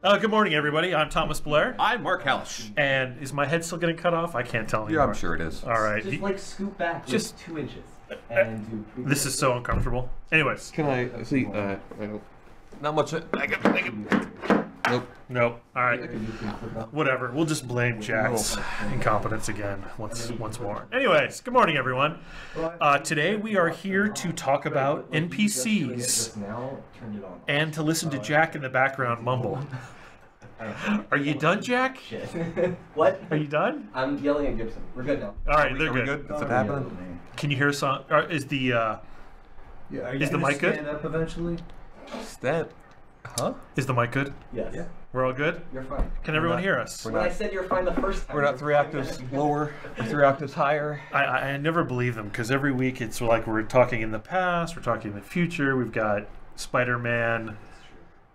Good morning, everybody. I'm Thomas Blair. I'm Mark Halash. And is my head still getting cut off? I can't tell anymore. Yeah, I'm sure it is. All right. Just like scoot back just 2 inches. And do this is so uncomfortable. Anyways. Can I see? Not much. Nope. Nope. All right. Whatever. We'll just blame Jack's incompetence again once more. Anyways, good morning, everyone. Today we are here to talk about NPCs and to listen to Jack in the background mumble. Are you done, Jack? Shit. What? Are you done? I'm yelling at Gibson. We're good now. All right, they're Are we good. Is it happening? Can you hear us on? Is the is the mic good? Stand up eventually. Stand. Huh? Is the mic good? Yes. Yeah. We're all good? You're fine. Can everyone hear us? When I said you're fine the first time. We're not 3 octaves lower. 3 octaves higher. I never believe them because every week it's like we're talking in the past, we're talking in the future. We've got Spider-Man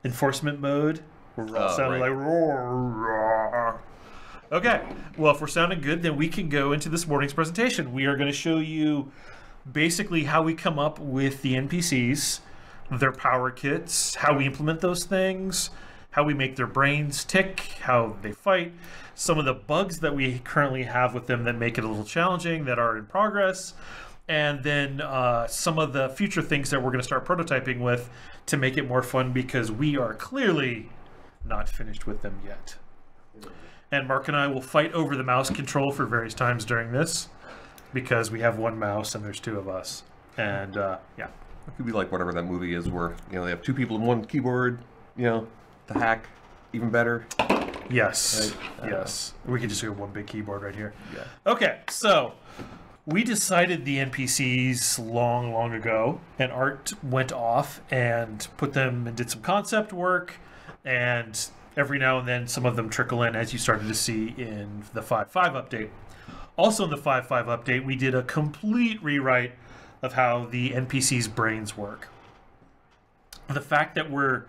enforcement mode. We're all sounding like roar. Okay, well, if we're sounding good, then we can go into this morning's presentation. We are going to show you basically how we come up with the NPCs, their power kits, how we implement those things, how we make their brains tick, how they fight, some of the bugs that we currently have with them that make it a little challenging, that are in progress, and then some of the future things that we're going to start prototyping with to make it more fun because we are clearly not finished with them yet. And Mark and I will fight over the mouse control for various times during this because we have one mouse and there's 2 of us. And yeah. It could be like whatever that movie is where, you know, they have 2 people in one keyboard, you know, the hack, even better. Yes, Right? yes. We could just do one big keyboard right here. Yeah. Okay, so we decided the NPCs long ago, and Art went off and put them and did some concept work, and every now and then some of them trickle in, as you started to see in the 5.5 update. Also in the 5.5 update, we did a complete rewrite of how the NPCs' brains work. The fact that we're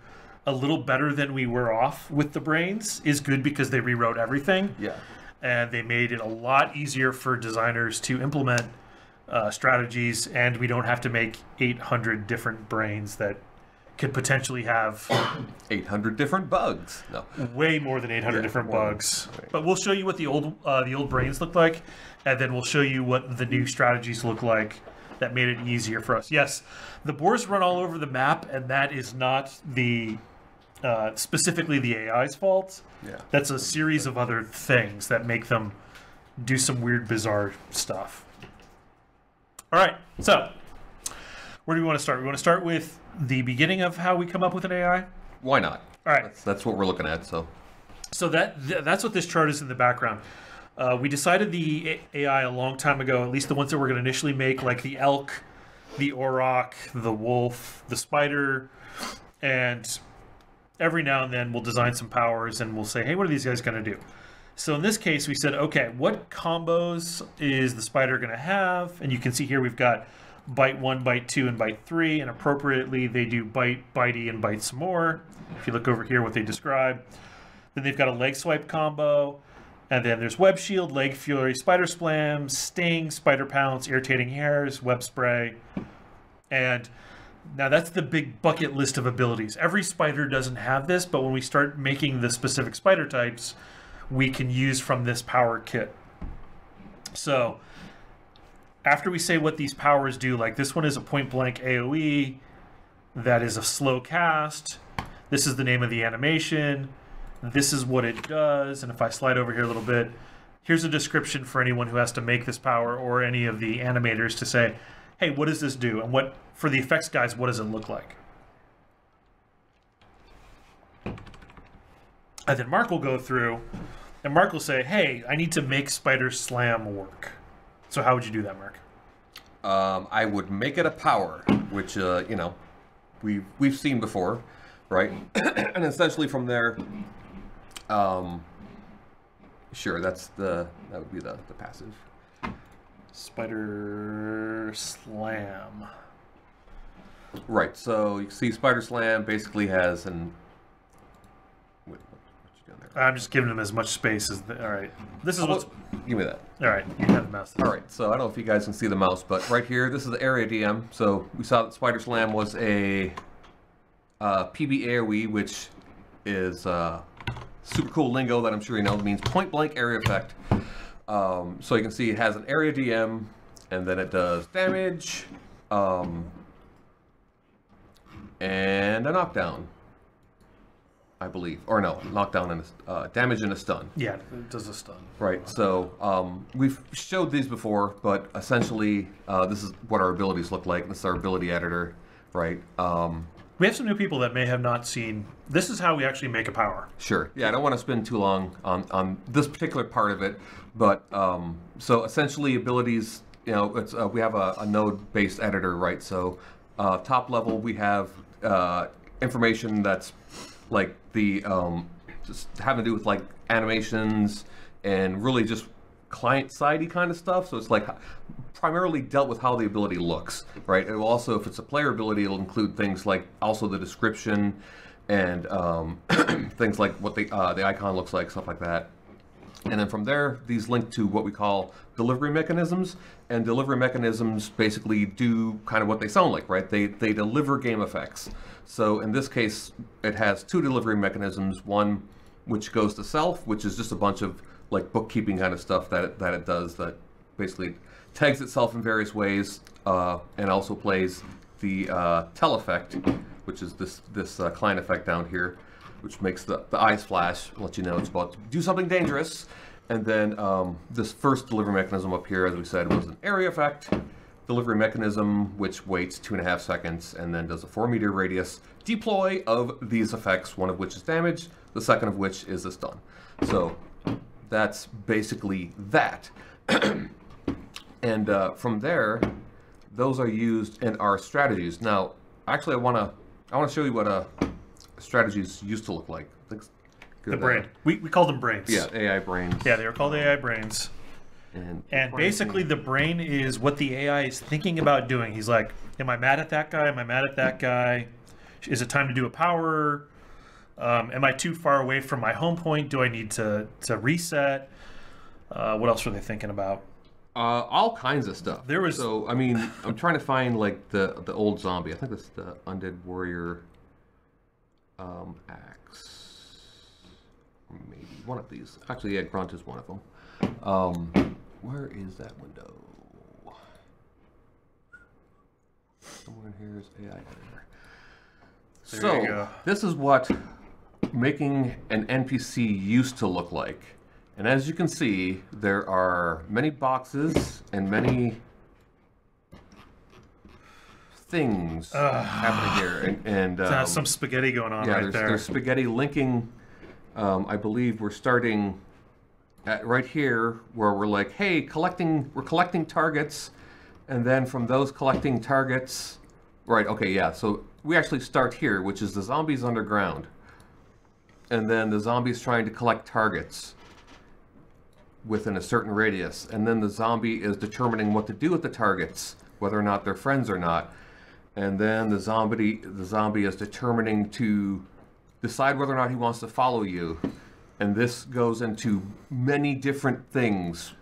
a little better than we were off with the brains is good because they rewrote everything. Yeah. And they made it a lot easier for designers to implement strategies, and we don't have to make 800 different brains that could potentially have 800 different bugs. No. way more than 800 different bugs. Right. But we'll show you what the old brains look like, and then we'll show you what the new strategies look like that made it easier for us. Yes, the boars run all over the map, and that is not the specifically the AI's fault. Yeah. That's a series of other things that make them do some weird, bizarre stuff. All right, so where do we want to start? We want to start with the beginning of how we come up with an AI. Why not? All right. That's what we're looking at. So That's what this chart is in the background. We decided the AI a long time ago, at least the ones that we're going to initially make, like the elk, the auroch, the wolf, the spider, and every now and then we'll design some powers and we'll say, hey, what are these guys going to do? So in this case, we said, okay, what combos is the spider going to have? And you can see here we've got bite 1, bite 2, and bite 3, and appropriately they do bite, bitey, and bite some more. If you look over here, what they describe. Then they've got a leg swipe combo. And then there's Web Shield, Leg Fury, Spider Slam, Sting, Spider Pounce, Irritating Hairs, Web Spray. And now that's the big bucket list of abilities. Every spider doesn't have this, but when we start making the specific spider types, we can use from this power kit. So after we say what these powers do, like this one is a point blank AoE, that is a slow cast, this is the name of the animation, this is what it does, and if I slide over here a little bit, here's a description for anyone who has to make this power or any of the animators to say, hey, what does this do? And what, for the effects guys, what does it look like? And then Mark will go through, and Mark will say, hey, I need to make Spider Slam work. So how would you do that, Mark? I would make it a power, which you know, we've seen before, right? And essentially from there, sure, that would be the passive. Spider Slam. Right. So you can see Spider Slam basically has an. Wait, what you doing there? I'm just giving him as much space as. All right. This is what's. Give me that. All right. You have the mouse. All right. So I don't know if you guys can see the mouse, but right here, this is the area DM. So we saw that Spider Slam was a PB AoE, which is super cool lingo that I'm sure you know means point blank area effect. So you can see it has an area DM, and then it does damage, and a knockdown, I believe, or no, knockdown and damage and a stun. Yeah, it does a stun. Right. So we've showed these before, but essentially this is what our abilities look like. This is our ability editor, right? We have some new people that may have not seen. This is how we actually make a power. Sure. Yeah, I don't want to spend too long on this particular part of it, but so essentially abilities, you know, it's we have a node-based editor, right? So top level we have information that's like the just having to do with like animations and really just client-sidey kind of stuff. So it's like primarily dealt with how the ability looks, right? It will also, if it's a player ability, it'll include things like also the description and things like what the icon looks like, stuff like that. And then from there, these link to what we call delivery mechanisms. And delivery mechanisms basically do kind of what they sound like, right? They deliver game effects. So in this case, it has two delivery mechanisms. One which goes to self, which is just a bunch of like bookkeeping kind of stuff that it does, that basically tags itself in various ways, and also plays the tell effect, which is this client effect down here, which makes the eyes flash, let you know it's about to do something dangerous. And then this first delivery mechanism up here, as we said, was an area effect delivery mechanism, which waits 2.5 seconds and then does a 4-meter radius deploy of these effects, one of which is damage, the second of which is a stun. So that's basically that. And from there, those are used in our strategies. Now, actually, I want to show you what strategies used to look like. The brain. We call them brains. Yeah, AI brains. Yeah, they are called AI brains. And basically, the brain is what the AI is thinking about doing. He's like, am I mad at that guy? Am I mad at that guy? Is it time to do a power? Am I too far away from my home point? Do I need to reset? What else were they thinking about? All kinds of stuff. There was. So I mean, I'm trying to find like the old zombie. I think it's the Undead Warrior axe. Maybe one of these. Actually, yeah, Grunt is one of them. Where is that window? Somewhere in here is AI editor. There you go. This is what making an NPC used to look like. And as you can see, there are many boxes and many things happening here. And There's some spaghetti going on right there. There's spaghetti linking. I believe we're starting at right here where we're like, hey, we're collecting targets. And then from those collecting targets, right, okay, yeah. So we actually start here, which is the zombies underground. And then the zombies trying to collect targets within a certain radius. And then the zombie is determining what to do with the targets, whether or not they're friends or not. And then the zombie is determining to decide whether or not he wants to follow you. And this goes into many different things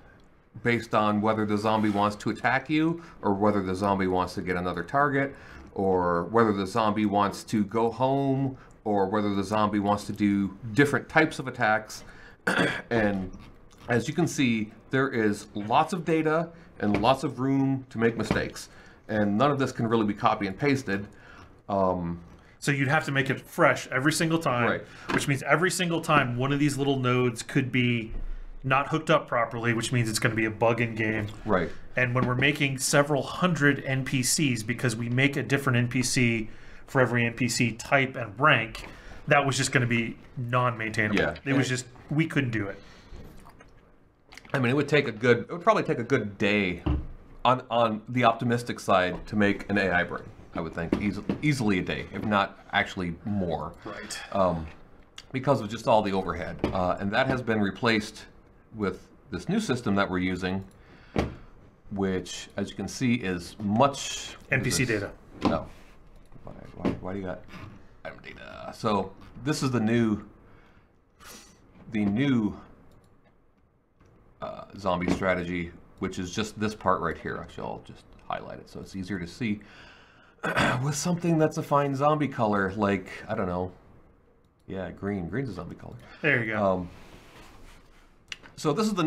based on whether the zombie wants to attack you, or whether the zombie wants to get another target, or whether the zombie wants to go home, or whether the zombie wants to do different types of attacks. And as you can see, there is lots of data and lots of room to make mistakes. And none of this can really be copy and pasted. So you'd have to make it fresh every single time, Right. Which means every single time one of these little nodes could be not hooked up properly, which means it's going to be a bug in game. Right. And when we're making several hundred NPCs, because we make a different NPC for every NPC type and rank, that was just going to be non-maintainable. Yeah. It was just, we couldn't do it. I mean, it would probably take a good day on the optimistic side to make an AI brain. I would think easily a day, if not actually more. Right. Because of just all the overhead. And that has been replaced with this new system that we're using, which, as you can see, is much... NPC data. No. Why do you got item data? So this is the new zombie strategy, which is just this part right here. Actually, I'll just highlight it so it's easier to see. With something that's a fine zombie color, like, I don't know, Yeah, green. Green's a zombie color. There you go. So this is the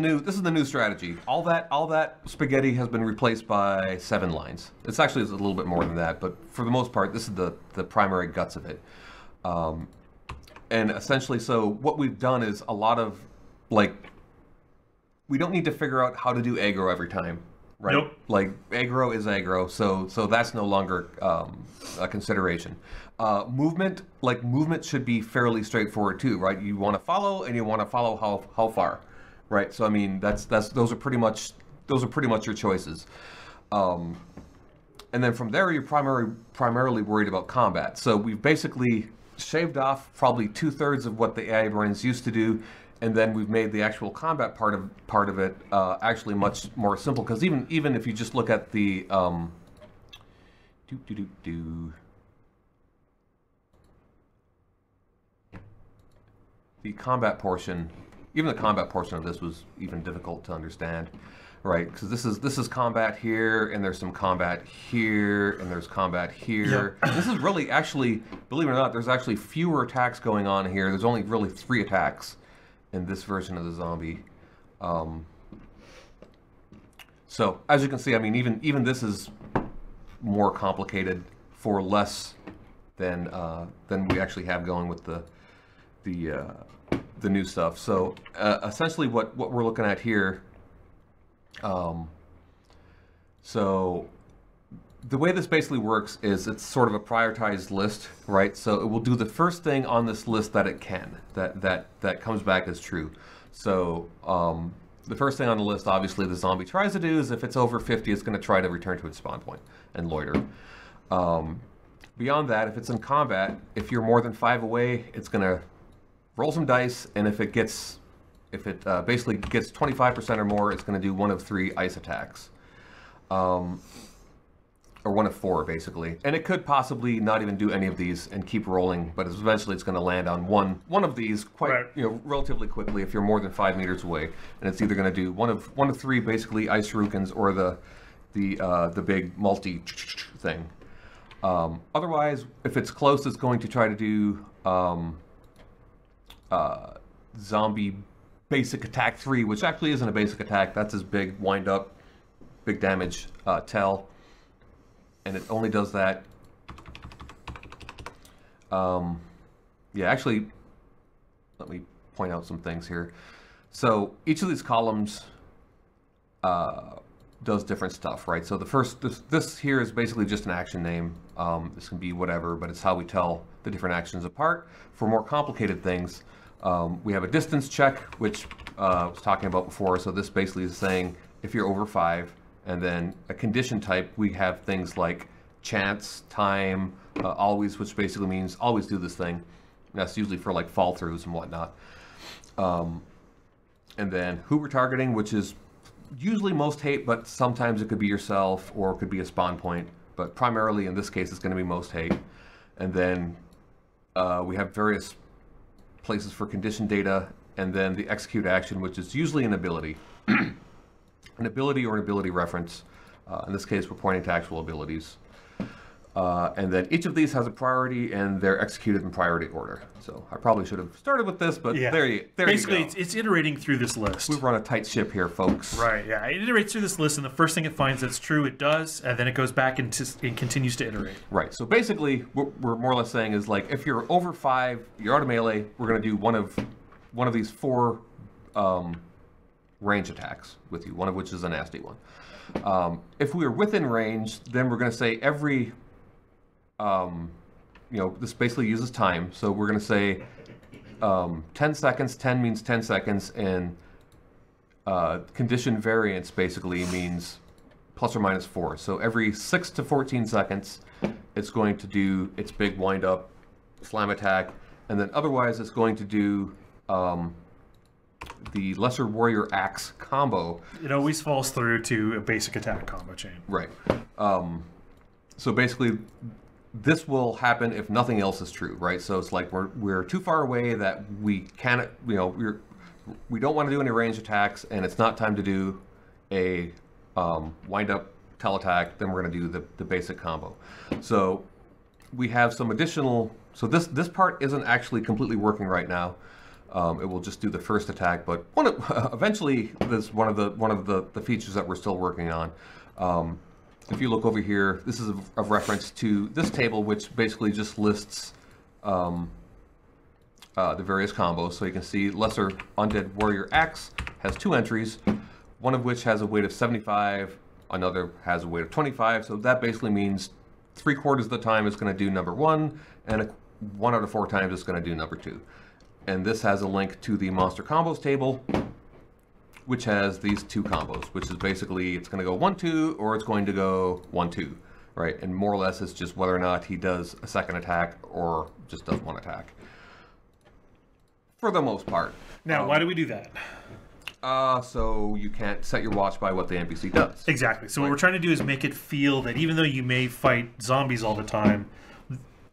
new strategy. All that spaghetti has been replaced by 7 lines. It's actually a little bit more than that, but for the most part, this is the primary guts of it. And essentially, so what we've done is a lot of we don't need to figure out how to do aggro every time, right? Nope. Like aggro is aggro, so that's no longer a consideration. Movement should be fairly straightforward too, right? You want to follow, and you want to follow how far. Right, so I mean those are pretty much your choices, and then from there you're primarily worried about combat. So we've basically shaved off probably 2/3 of what the AI brains used to do, and then we've made the actual combat part of it actually much more simple. Because even if you just look at the the combat portion. Even the combat portion of this was even difficult to understand, right? Because this is combat here, and there's some combat here, and there's combat here. Yep. This is really actually, believe it or not, there's actually fewer attacks going on here. There's only really 3 attacks in this version of the zombie. So as you can see, I mean, even this is more complicated for less than we actually have going with the new stuff. So essentially what we're looking at here, so the way this basically works is it's sort of a prioritized list, right? So it will do the first thing on this list that it can, that comes back as true. So the first thing on the list, obviously, the zombie tries to do is if it's over 50, it's going to try to return to its spawn point and loiter. Beyond that, if it's in combat, if you're more than 5 away, it's going to roll some dice, and if it basically gets 25% or more, it's going to do 1 of 3 ice attacks, or 1 of 4 basically. And it could possibly not even do any of these and keep rolling, but eventually it's going to land on one of these quite relatively quickly if you're more than 5 meters away, and it's either going to do 1 of 3 basically ice shurikens or the big multi thing. Otherwise, if it's close, it's going to try to do zombie basic attack 3, which actually isn't a basic attack. That's his big wind up, big damage tell, and it only does that. Yeah, actually, let me point out some things here. So each of these columns does different stuff, right? So the first, this here is basically just an action name. This can be whatever, but it's how we tell the different actions apart. For more complicated things, we have a distance check, which I was talking about before. So this basically is saying if you're over 5, and then a condition type, we have things like chance, time, always, which basically means always do this thing. And that's usually for like fall throughs and whatnot. And then who we're targeting, which is usually most hate, but sometimes it could be yourself or it could be a spawn point. But primarily in this case, it's going to be most hate. And then we have various places for condition data, and then the execute action, which is usually an ability. An ability or an ability reference. In this case, we're pointing to actual abilities. And then each of these has a priority, and they're executed in priority order. So I probably should have started with this, but there you go. Basically, it's iterating through this list. We run a tight ship here, folks. Right, yeah. It iterates through this list, and the first thing it finds that's true, it does, and then it goes back and continues to iterate. Right. So basically, what we're more or less saying is, like, if you're over 5, you're out of melee, we're going to do one of these 4 range attacks with you, one of which is a nasty one. If we are within range, then we're going to say every... this basically uses time, so we're going to say 10 seconds. 10 means 10 seconds, and condition variance basically means plus or minus 4. So every 6 to 14 seconds, it's going to do its big wind-up slam attack, and then otherwise it's going to do the Lesser Warrior Axe combo. It always falls through to a basic attack combo chain. Right. So basically, this will happen if nothing else is true, right? So it's like we're too far away that we can't, we don't want to do any range attacks, and it's not time to do a wind up tel attack. Then we're going to do the basic combo. So we have some additional So this part isn't actually completely working right now. It will just do the first attack, but eventually this is one of the features that we're still working on. If you look over here, this is a reference to this table, which basically just lists the various combos. So you can see Lesser Undead Warrior Axe has 2 entries, one of which has a weight of 75, another has a weight of 25. So that basically means 3/4 of the time it's going to do number 1, and 1 out of 4 times it's going to do number 2. And this has a link to the Monster Combos table, which has these 2 combos, which is basically it's going to go 1-2 or it's going to go 1-2, right? And more or less it's just whether or not he does a second attack or just does 1 attack. For the most part. Now, why do we do that? So you can't set your watch by what the NPC does. Exactly. So what we're trying to do is make it feel that even though you may fight zombies all the time,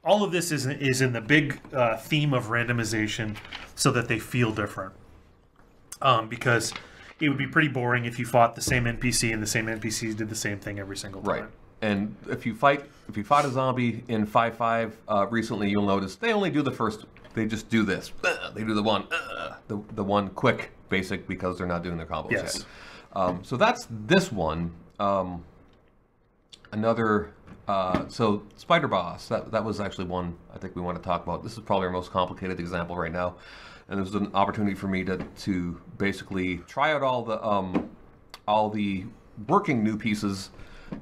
all of this is in the big theme of randomization so that they feel different. Because it would be pretty boring if you fought the same NPC and the same NPCs did the same thing every single time. Right. And if you fought a zombie in 5.5 recently, you'll notice they only do the first. They just do this. They do the one quick basic because they're not doing their combos Yes. yet. So that's this one. So Spider Boss, that was actually one I think we want to talk about. This is probably our most complicated example right now, and it was an opportunity for me to basically try out all the working new pieces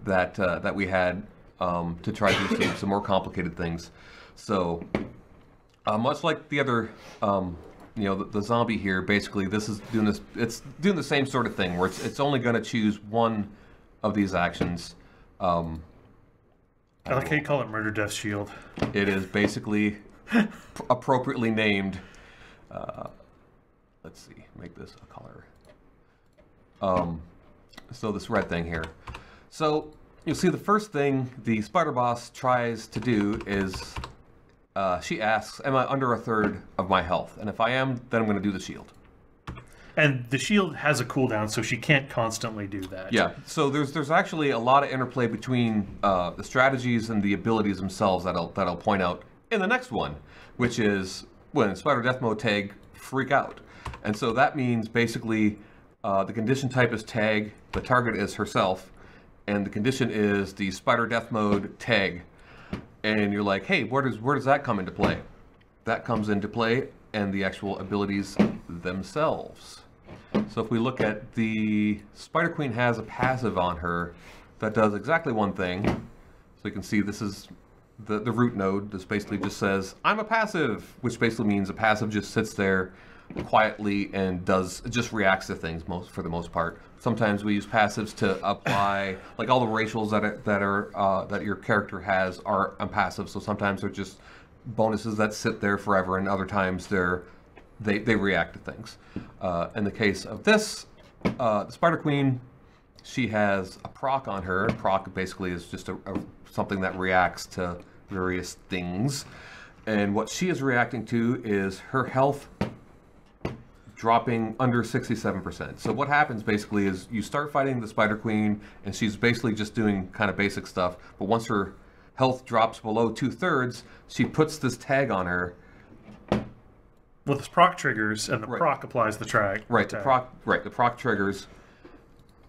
that we had to try to do some more complicated things. So much like the other, the zombie here, basically this is doing this. It's doing the same sort of thing where it's only going to choose one of these actions. I like how you call it Murder Death Shield. It is basically appropriately named. Let's see, make this a color. So this red thing here. So you'll see the first thing the Spider Boss tries to do is she asks, am I under 1/3 of my health? And if I am, then I'm going to do the shield. And the shield has a cooldown, so she can't constantly do that. Yeah, so there's actually a lot of interplay between the strategies and the abilities themselves that I'll point out in the next one, which is when Spider Death Mode tag freak out. And so that means basically the condition type is tag, the target is herself, and the condition is the Spider Death Mode tag. And you're like, hey, where does that come into play? That comes into play and the actual abilities themselves. So if we look at the Spider Queen has a passive on her that does exactly one thing. So you can see this is the root node. This basically just says, I'm a passive, which basically means a passive just sits there quietly and just reacts to things for the most part. Sometimes we use passives to apply, like all the racials that your character has are passive. So sometimes they're just bonuses that sit there forever, and other times they react to things. In the case of this, the Spider Queen, she has a proc on her. Proc basically is just something that reacts to various things, and what she is reacting to is her health dropping under 67%. So what happens basically is you start fighting the Spider Queen and she's basically just doing kind of basic stuff, but once her health drops below 2/3, she puts this tag on her. Well, this proc triggers, and the proc applies the tag. Right, the proc triggers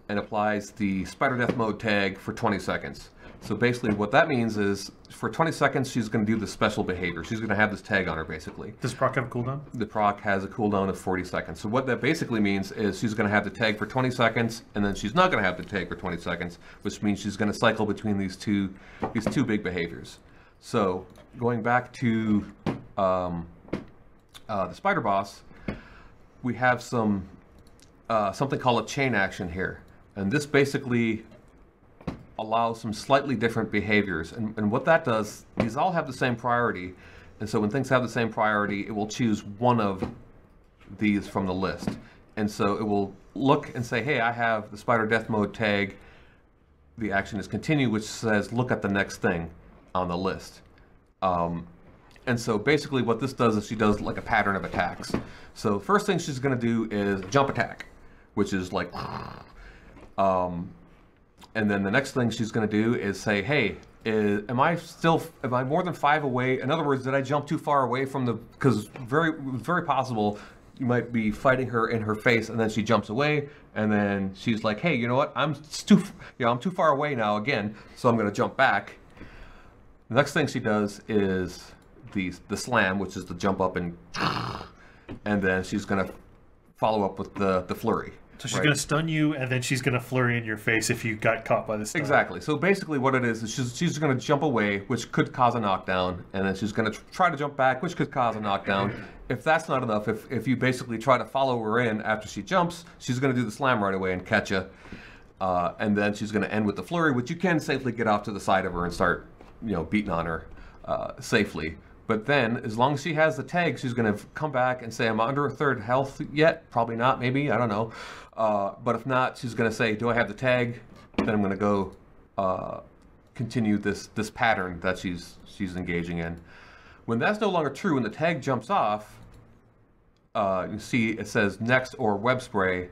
and applies the Spider Death Mode tag for 20 seconds. So basically what that means is for 20 seconds she's going to do the special behavior. She's going to have this tag on her basically. Does proc have a cooldown? The proc has a cooldown of 40 seconds. So what that basically means is she's going to have the tag for 20 seconds and then she's not going to have the tag for 20 seconds, which means she's going to cycle between these two big behaviors. So going back to the Spider Boss, we have something called a chain action here. And this basically allows some slightly different behaviors, and what that does, these all have the same priority, and so when things have the same priority, it will choose one of these from the list, and so it will look and say, hey, I have the Spider Death Mode tag, the action is continue, which says look at the next thing on the list. And so basically what this does is she does like a pattern of attacks. So first thing she's going to do is jump attack, which is like and then the next thing she's going to do is say, hey, am I more than 5 away? In other words, did I jump too far away from the? Because very possible you might be fighting her in her face, and then she jumps away, and then she's like, "Hey, you know what? I'm too far away now again, so I'm going to jump back." The next thing she does is the slam, which is the jump up and then she's going to follow up with the flurry. So she's going to stun you, and then she's going to flurry in your face if you got caught by the stun. Exactly. So basically what it is she's going to jump away, which could cause a knockdown, and then she's going to try to jump back, which could cause a knockdown. If that's not enough, if you basically try to follow her in after she jumps, she's going to do the slam right away and catch you. And then she's going to end with the flurry, which you can safely get off to the side of her and start, beating on her safely. But then, as long as she has the tag, she's going to come back and say, "I'm under a third health yet." Probably not, maybe, I don't know. But if not, she's going to say, "Do I have the tag?" Then I'm going to go continue this pattern that she's engaging in. When that's no longer true, when the tag jumps off, you see it says next or web spray.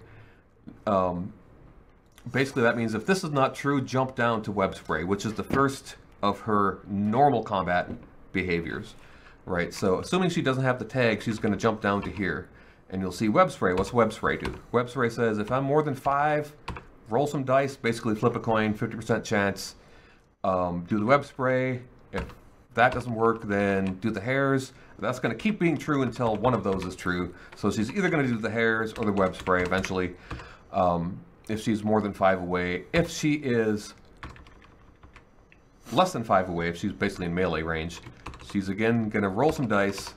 Basically, that means if this is not true, jump down to web spray, which is the first of her normal combat behaviors, right? So assuming she doesn't have the tag, she's going to jump down to here, and you'll see web spray. What's web spray do? Web spray says if I'm more than 5, roll some dice, basically flip a coin, 50% chance, do the web spray. If that doesn't work, then do the hairs. That's going to keep being true until one of those is true. So she's either going to do the hairs or the web spray eventually, if she's more than 5 away. If she is less than 5 away, if she's basically in melee range, she's again going to roll some dice.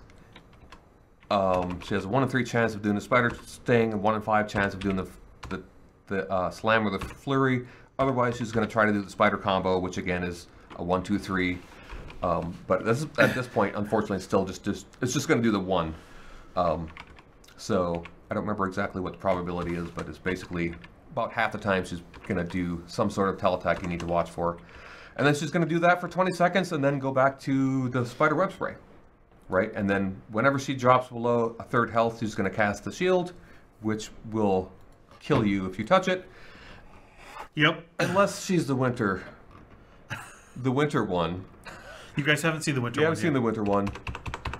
She has a 1 in 3 chance of doing the spider sting, and 1 in 5 chance of doing the slam or the flurry. Otherwise, she's going to try to do the spider combo, which again is a 1, 2, 3. But this is, at this point, unfortunately, still it's just going to do the 1. So I don't remember exactly what the probability is, but it's basically about half the time she's going to do some sort of tele-attack you need to watch for. And then she's going to do that for 20 seconds and then go back to the spider web spray, right? And then whenever she drops below a third health, she's going to cast the shield, which will kill you if you touch it. Yep. Unless she's the winter one. You guys haven't seen the winter one. You haven't seen the winter one.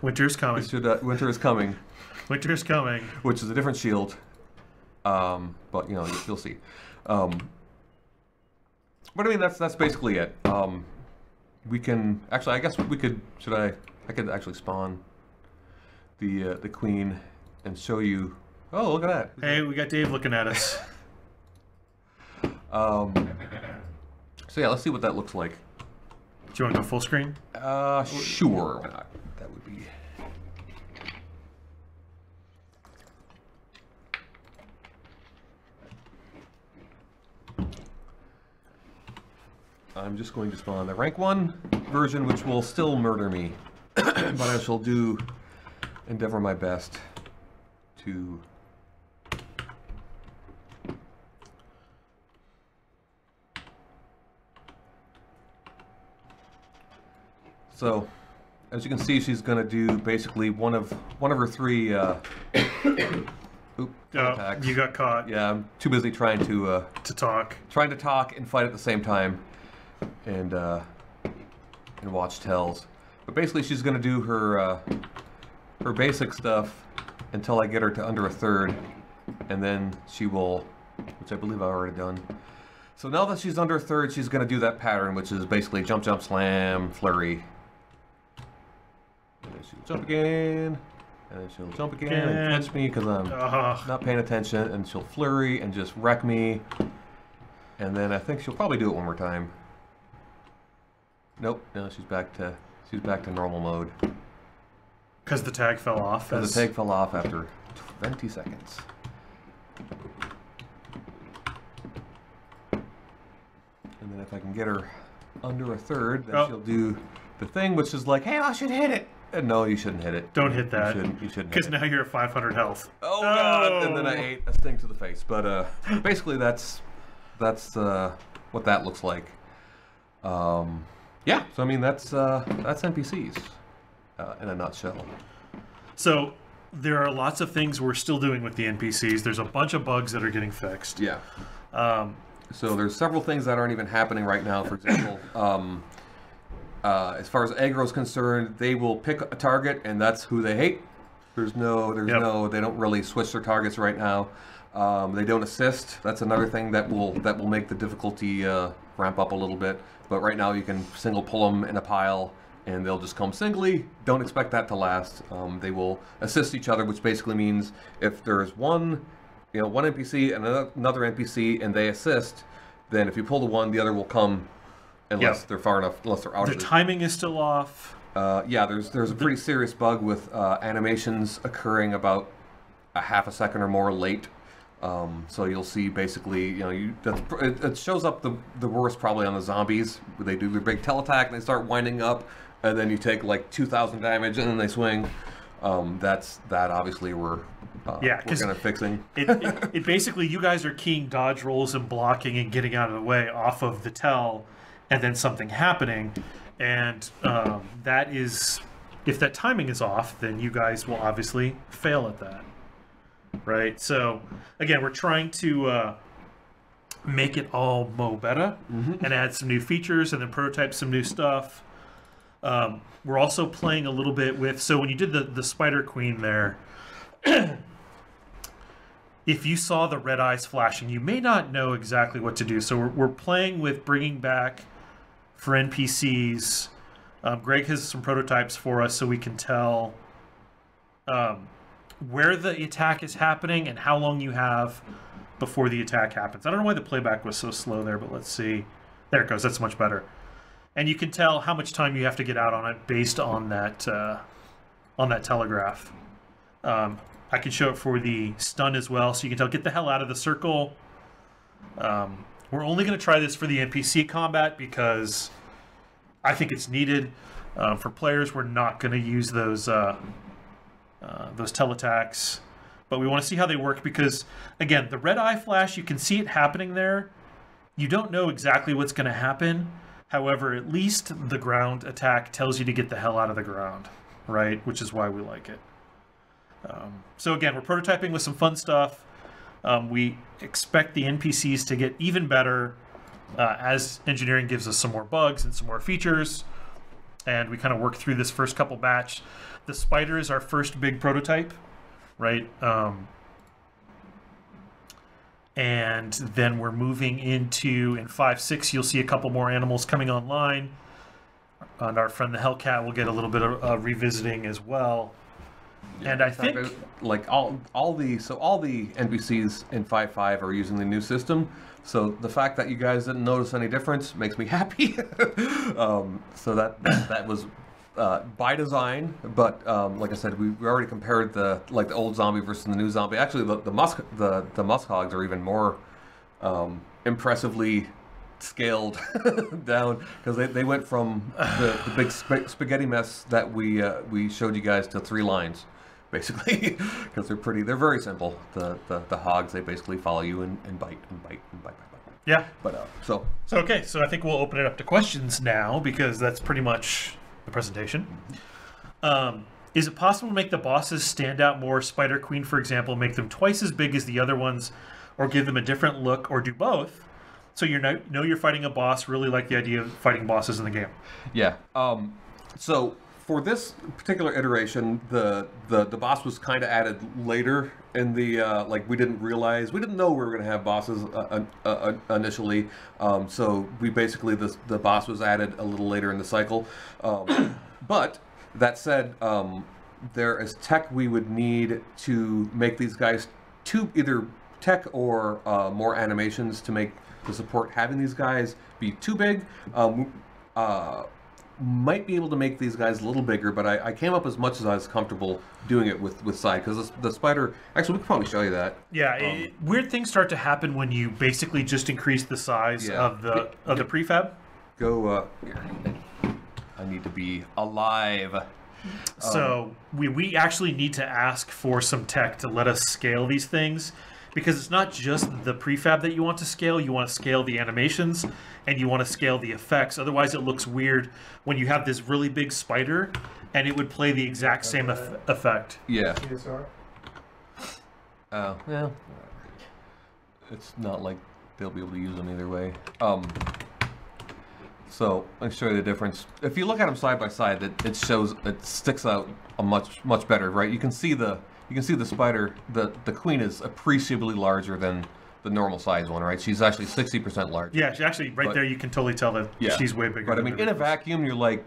Winter's coming. Winter is coming. Winter's coming. Which is a different shield. But you'll see. But I mean, that's basically it. We can actually, I guess we could. I could actually spawn the queen and show you. Oh, look at that! Hey, we got Dave looking at us. So yeah, let's see what that looks like. Do you want to go full screen? Sure. Why not? That would be. I'm just going to spawn the rank 1 version, which will still murder me, but I shall endeavor my best to. So, as you can see, she's going to do basically one of her 3 attacks. You got caught. Yeah, I'm too busy trying to talk. Trying to talk and fight at the same time, and watch tells. But basically, she's going to do her basic stuff until I get her to under a third, and then she will, which I believe I've already done. So now that she's under a third, she's going to do that pattern, which is basically jump, jump, slam, flurry. And then she'll jump again, and then she'll jump again and catch me because I'm not paying attention, and she'll flurry and just wreck me. And then I think she'll probably do it one more time. Nope, no, she's back to normal mode. Because the tag fell off. Because the tag fell off after 20 seconds. And then if I can get her under a third, then she'll do the thing, which is like, "Hey, I should hit it." And no, you shouldn't hit it. Don't hit that. You shouldn't. Because now you're at 500 health. Oh god! And then I ate a sting to the face. But basically, that's what that looks like. Yeah. So I mean, that's NPCs in a nutshell. So there are lots of things we're still doing with the NPCs. There's a bunch of bugs that are getting fixed. Yeah. So there's several things that aren't even happening right now. For example, As far as aggro is concerned, they will pick a target, and that's who they hate. They don't really switch their targets right now. They don't assist. That's another thing that will make the difficulty ramp up a little bit. But right now, you can single pull them in a pile, and they'll just come singly. Don't expect that to last. They will assist each other, which basically means if there's one NPC and another NPC, and they assist, then if you pull the one, the other will come, unless they're far enough, unless they're out of it. The timing is still off. Yeah, there's a pretty serious bug with animations occurring about a half a second or more late. So you'll see basically, it shows up the worst probably on the zombies. They do their big tail attack and they start winding up, and then you take like 2,000 damage and then they swing. That obviously we're gonna fixing. It basically, you guys are keying dodge rolls and blocking and getting out of the way off of the tell, and then something happening, and that is, if that timing is off, then you guys will obviously fail at that. Right, so again, we're trying to make it all mo better and add some new features and then prototype some new stuff. We're also playing a little bit with, so when you did the Spider Queen there, if you saw the red eyes flashing, you may not know exactly what to do. So we're playing with bringing back for NPCs. Greg has some prototypes for us so we can tell where the attack is happening and how long you have before the attack happens. I don't know why the playback was so slow there, but let's see. There it goes. That's much better. And you can tell how much time you have to get out on it based on that telegraph. I can show it for the stun as well, so you can tell, get the hell out of the circle. We're only going to try this for the NPC combat because I think it's needed. For players, we're not going to use those tele-attacks, but we want to see how they work because, again, the red eye flash, you can see it happening there. You don't know exactly what's going to happen. However, at least the ground attack tells you to get the hell out of the ground, right? Which is why we like it. So again, we're prototyping with some fun stuff. We expect the NPCs to get even better as engineering gives us some more bugs and some more features. And we kind of work through this first couple batch. The spider is our first big prototype, right? And then we're moving into, in 5.6, you'll see a couple more animals coming online. And our friend the hellcat will get a little bit of revisiting as well. Yeah, and I think like all the NPCs in 5.5 are using the new system. So the fact that you guys didn't notice any difference makes me happy. So that was by design, but like I said, we already compared the old zombie versus the new zombie. Actually, the musk hogs are even more impressively scaled down because they went from the big spaghetti mess that we showed you guys to 3 lines, basically, because they're very simple. The hogs, they basically follow you and bite and bite and bite. Yeah. But so okay, so I think we'll open it up to questions now because that's pretty much the presentation. Is it possible to make the bosses stand out more? Spider Queen, for example, make them twice as big as the other ones, or give them a different look, or do both? So you're fighting a boss. Really like the idea of fighting bosses in the game. Yeah. So for this particular iteration, the boss was kind of added later in the we didn't know we were going to have bosses initially. So we basically the boss was added a little later in the cycle. But that said, there is tech we would need to make these guys either tech or more animations to make the support having these guys be too big. Might be able to make these guys a little bigger, but I came up as much as I was comfortable doing it with side, because the spider, actually we can probably show you that. Yeah, weird things start to happen when you basically just increase the size of the prefab. Go I need to be alive. So we actually need to ask for some tech to let us scale these things, because it's not just the prefab that you want to scale. You want to scale the animations and you want to scale the effects. Otherwise it looks weird when you have this really big spider and it would play the exact same effect. Yeah. Oh, well, it's not like they'll be able to use them either way. So let me show you the difference. If you look at them side by side, it sticks out a much better, right? You can see the spider. The queen is appreciably larger than the normal size one, right? She's actually 60% larger. Yeah, she actually there you can totally tell that she's way bigger. But I mean, in a vacuum, you're like,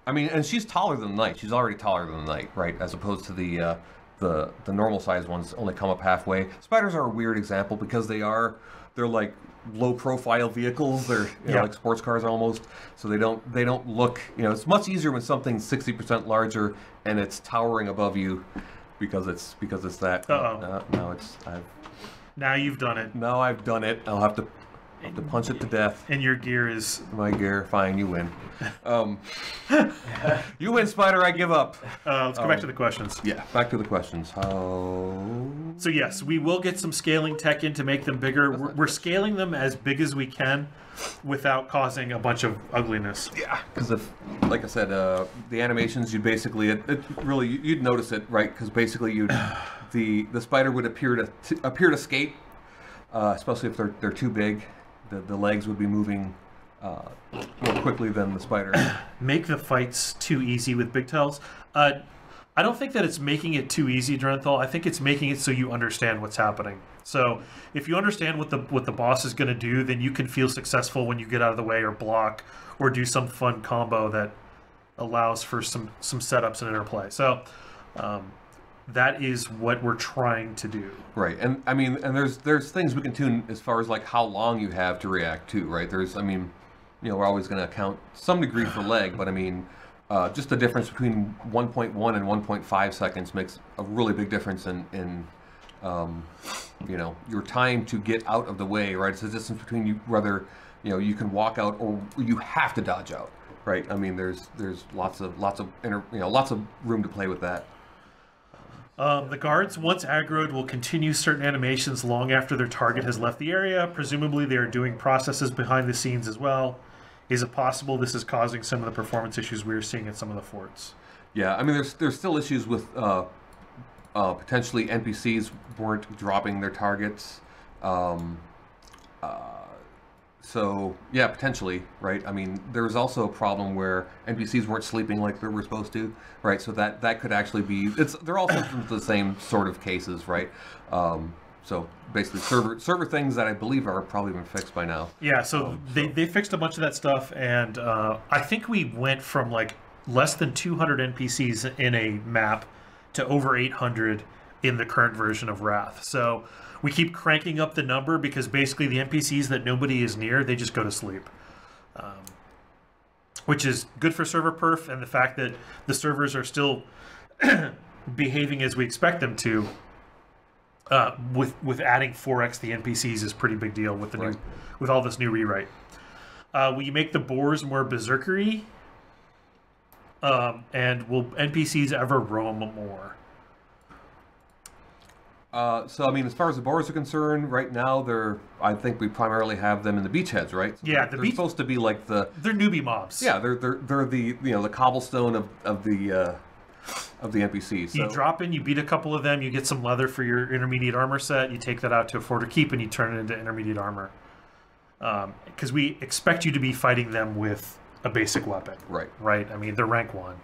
I mean, and she's taller than the knight. She's already taller than the knight, right? As opposed to the normal size ones only come up halfway. Spiders are a weird example because they're like low profile vehicles. They're like sports cars almost. So they don't look, it's much easier when something's 60% larger and it's towering above you because it's that. Now you've done it. Now I've done it. I'll have to punch it to death. And your gear is... My gear. Fine, you win. You win, Spider. I give up. Let's go back to the questions. Yeah, back to the questions. How... So yes, we will get some scaling tech in to make them bigger. We're scaling them as big as we can without causing a bunch of ugliness. Yeah, because like I said, the animations, you basically... It really, you'd notice it, right? Because basically the spider would appear to skate, especially if they're too big. The legs would be moving more quickly than the spider. Make the fights too easy with big tails. I don't think that it's making it too easy, Drenthal. I think it's making it so you understand what's happening. So if you understand what the boss is going to do, then you can feel successful when you get out of the way or block or do some fun combo that allows for some setups and interplay. So that is what we're trying to do. Right, and I mean, and there's things we can tune as far as like how long you have to react to, right? We're always going to account some degree for lag, but I mean, just the difference between 1.1 and 1.5 seconds makes a really big difference in your time to get out of the way, right? It's the distance between you, whether you can walk out or you have to dodge out, right? I mean, there's lots of room to play with that. The guards, once aggroed, will continue certain animations long after their target has left the area. Presumably, they are doing processes behind the scenes as well. Is it possible this is causing some of the performance issues we are seeing at some of the forts? Yeah, I mean, there's still issues with potentially NPCs weren't dropping their targets. So yeah, potentially, right? I mean, there was also a problem where NPCs weren't sleeping like they were supposed to, right? So that could actually be they're all symptoms of the same sort of cases, right? So basically, server things that I believe are probably been fixed by now. Yeah, so they fixed a bunch of that stuff, and I think we went from like less than 200 NPCs in a map to over 800 in the current version of Wrath. So we keep cranking up the number because basically the NPCs that nobody is near, they just go to sleep. Which is good for server perf, and the fact that the servers are still behaving as we expect them to, with adding 4x the NPCs is a pretty big deal with the with all this new rewrite. Will you make the boars more berserkery? And will NPCs ever roam more? So I mean, as far as the boars are concerned, right now I think we primarily have them in the beachheads, right? So yeah, they're supposed to be like they're newbie mobs. Yeah, they're the the cobblestone of the NPCs. So. You drop in, you beat a couple of them, you get some leather for your intermediate armor set, you take that out to a fort or keep, and you turn it into intermediate armor. Because we expect you to be fighting them with a basic weapon. Right. Right. I mean, they're rank 1.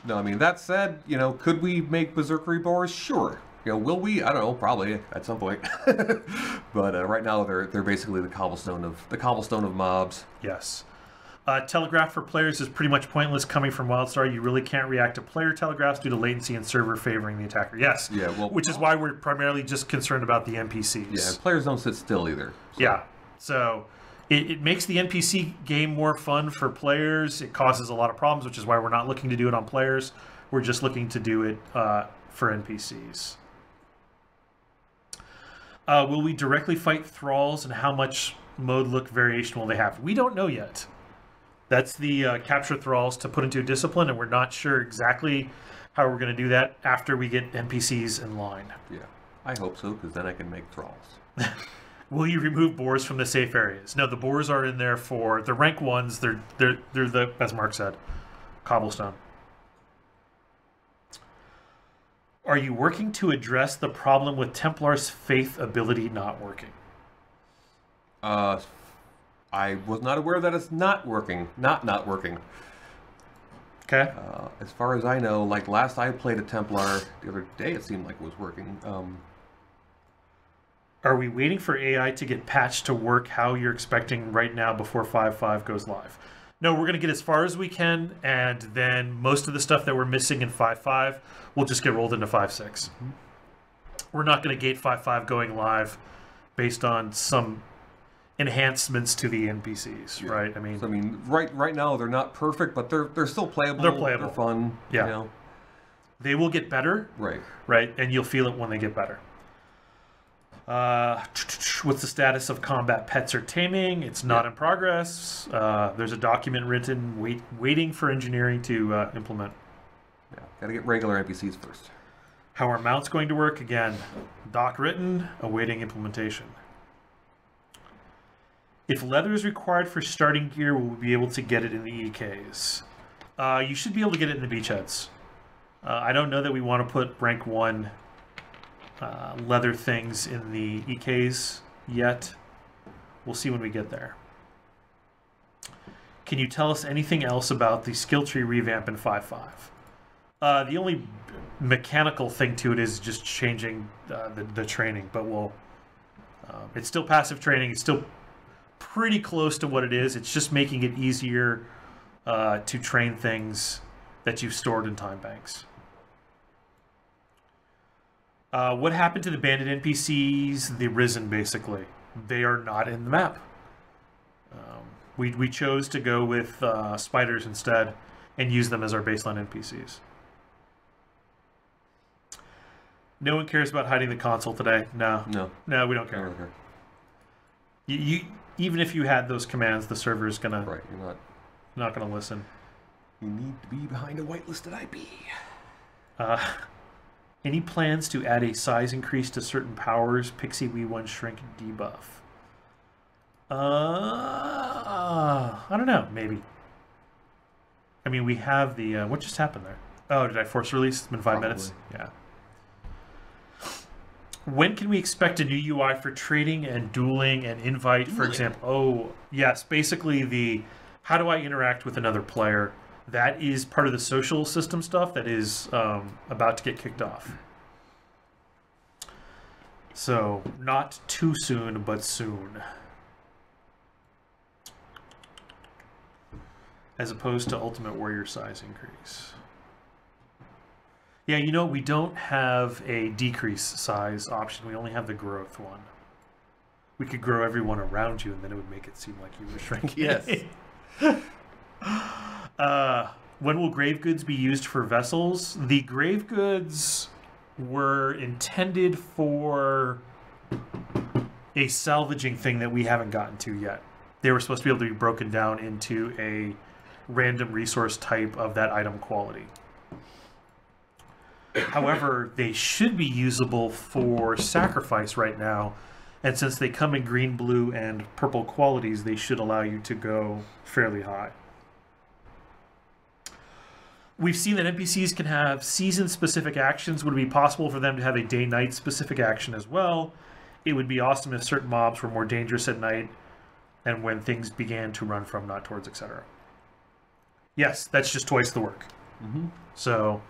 No, I mean that said, could we make berserkery boars? Sure. Will we? I don't know. Probably at some point. But right now, they're basically the cobblestone of mobs. Yes. Telegraph for players is pretty much pointless coming from WildStar. You really can't react to player telegraphs due to latency and server favoring the attacker. Yes. Yeah. Well, which is why we're primarily just concerned about the NPCs. Yeah. Players don't sit still either. So. Yeah. So it makes the NPC game more fun for players. It causes a lot of problems, which is why we're not looking to do it on players. We're just looking to do it for NPCs. Will we directly fight thralls, and how much mode look variation will they have? We don't know yet. That's the capture thralls to put into a discipline, and we're not sure exactly how we're going to do that after we get NPCs in line. Yeah, I hope so, because then I can make thralls. Will you remove boars from the safe areas? No, the boars are in there for the rank 1s. They're the, as Mark said, cobblestone. Are you working to address the problem with Templar's faith ability not working? I I was not aware that it's not working. Not working. Okay. As far as I know, like last I played a Templar the other day, it seemed like it was working. Are we waiting for AI to get patched to work how you're expecting right now before 5.5 goes live? No, we're going to get as far as we can, and then most of the stuff that we're missing in 5.5 will just get rolled into 5.6. Mm-hmm. We're not going to gate 5.5 going live based on some enhancements to the NPCs, right? I mean, right now they're not perfect, but they're still playable. They're playable. They're fun. Yeah. You know? They will get better. Right, and you'll feel it when they get better. What's the status of combat pets or taming? It's not in progress. There's a document written waiting for engineering to implement. Yeah, gotta get regular NPCs first. How are mounts going to work? Again, doc written, awaiting implementation. If leather is required for starting gear, will we be able to get it in the EKs? You should be able to get it in the beachheads. I don't know that we want to put rank 1 leather things in the EKs yet. We'll see when we get there. Can you tell us anything else about the skill tree revamp in 5.5? The only mechanical thing to it is just changing the training, but it's still passive training. It's still pretty close to what it is. It's just making it easier to train things that you've stored in time banks. What happened to the bandit NPCs? The Risen, basically. They are not in the map. We chose to go with spiders instead and use them as our baseline NPCs. No one cares about hiding the console today. No, we don't care. You even if you had those commands, the server is gonna You're not gonna listen. You need to be behind a whitelisted IP. Any plans to add a size increase to certain powers? Pixie V1 shrink debuff. I don't know. Maybe. I mean, we have the what just happened there? Oh, did I force release? It's been 5 minutes. Yeah. When can we expect a new UI for trading and dueling and invite, for example? Oh, yes. Basically, the how do I interact with another player? That is part of the social system stuff that is about to get kicked off. So, not too soon, but soon. As opposed to Ultimate Warrior size increase. Yeah, you know, we don't have a decrease size option. We only have the growth one. We could grow everyone around you, and then it would make it seem like you were shrinking. Yes. When will grave goods be used for vessels? The grave goods were intended for a salvaging thing that we haven't gotten to yet. They were supposed to be able to be broken down into a random resource type of that item quality. However, they should be usable for sacrifice right now, and since they come in green, blue, and purple qualities, they should allow you to go fairly high. We've seen that NPCs can have season-specific actions. Would it be possible for them to have a day-night specific action as well? It would be awesome if certain mobs were more dangerous at night and when things began to run from, not towards, etc. Yes, that's just twice the work. Mm-hmm. So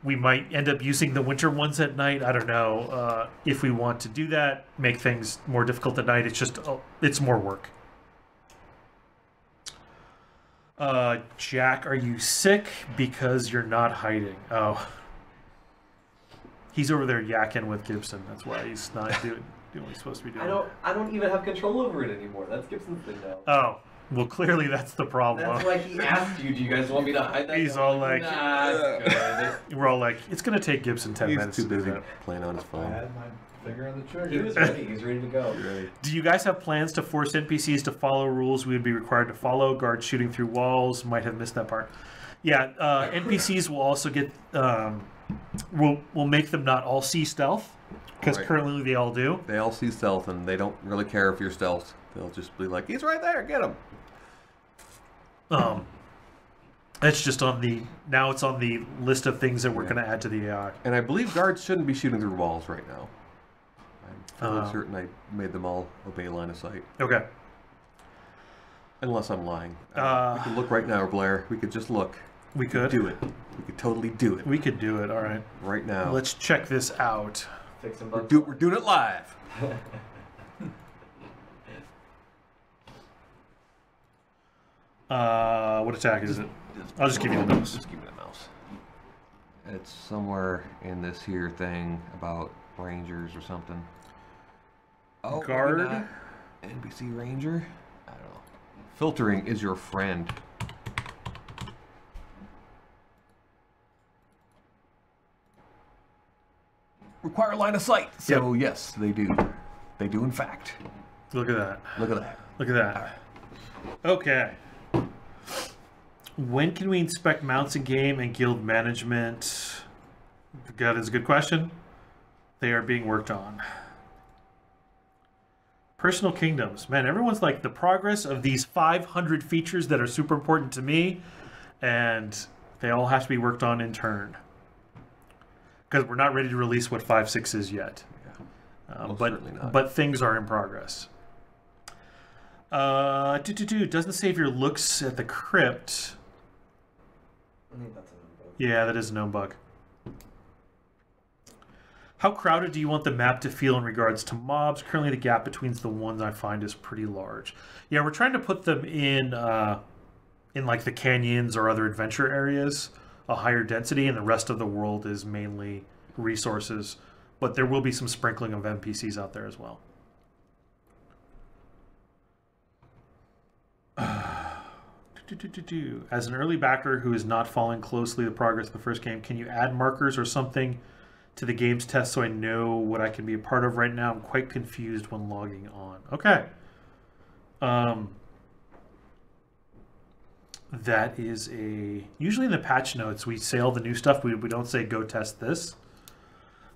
we might end up using the winter ones at night. I don't know. If we want to do that, make things more difficult at night, it's just, it's more work. Jack, are you sick because you're not hiding? Oh. He's over there yakking with Gibson. That's why he's not doing what he's supposed to be doing. I don't even have control over it anymore. That's Gibson's thing now. Oh. Well, clearly that's the problem. That's why he asked you, do you guys want me to hide that? He's all like, nah, it's good. We're all like, it's going to take Gibson 10 minutes He's too to do busy that. playing on his I phone. had my finger on the trigger. He was ready. He's ready to go. Right. Do you guys have plans to force NPCs to follow rules we would be required to follow? Guards shooting through walls. Might have missed that part. Yeah, NPCs will also get... we'll make them not all see stealth, because currently they all do. They all see stealth, and they don't really care if you're stealth. They'll just be like, he's right there, get him. It's just on the... Now it's on the list of things that we're going to add to the AI. And I believe guards shouldn't be shooting through walls right now. I'm fairly certain I made them all obey line of sight. Okay. Unless I'm lying. We can look right now, Blair. We could just look. We could do it. We could totally do it. We could do it. All right. Right now. Let's check this out. Fix some We're bugs. doing it live. What attack is it? I'll just give you the mouse. Just give me the mouse. It's somewhere in this here thing about rangers or something. Oh, guard. maybe not. NPC ranger. I don't know. Filtering is your friend. Require line of sight. So yes, they do. They do in fact. Look at that. Look at that. Look at that. Okay. When can we inspect mounts in game and guild management? That is a good question. They are being worked on. Personal kingdoms. Man, everyone's like, the progress of these 500 features that are super important to me, and they all have to be worked on in turn. Because we're not ready to release what 5.6 is yet. Certainly not. But things are in progress. Doesn't save your looks at the crypt. I think that's a known bug. Yeah, that is a known bug. How crowded do you want the map to feel in regards to mobs? Currently, the gap between the ones I find is pretty large. Yeah, we're trying to put them in like the canyons or other adventure areas, a higher density, and the rest of the world is mainly resources. But there will be some sprinkling of NPCs out there as well. As an early backer who is not following closely the progress of the first game, can you add markers or something to the game's test so I know what I can be a part of right now? I'm quite confused when logging on. Okay. That is usually in the patch notes we say all the new stuff. We don't say go test this.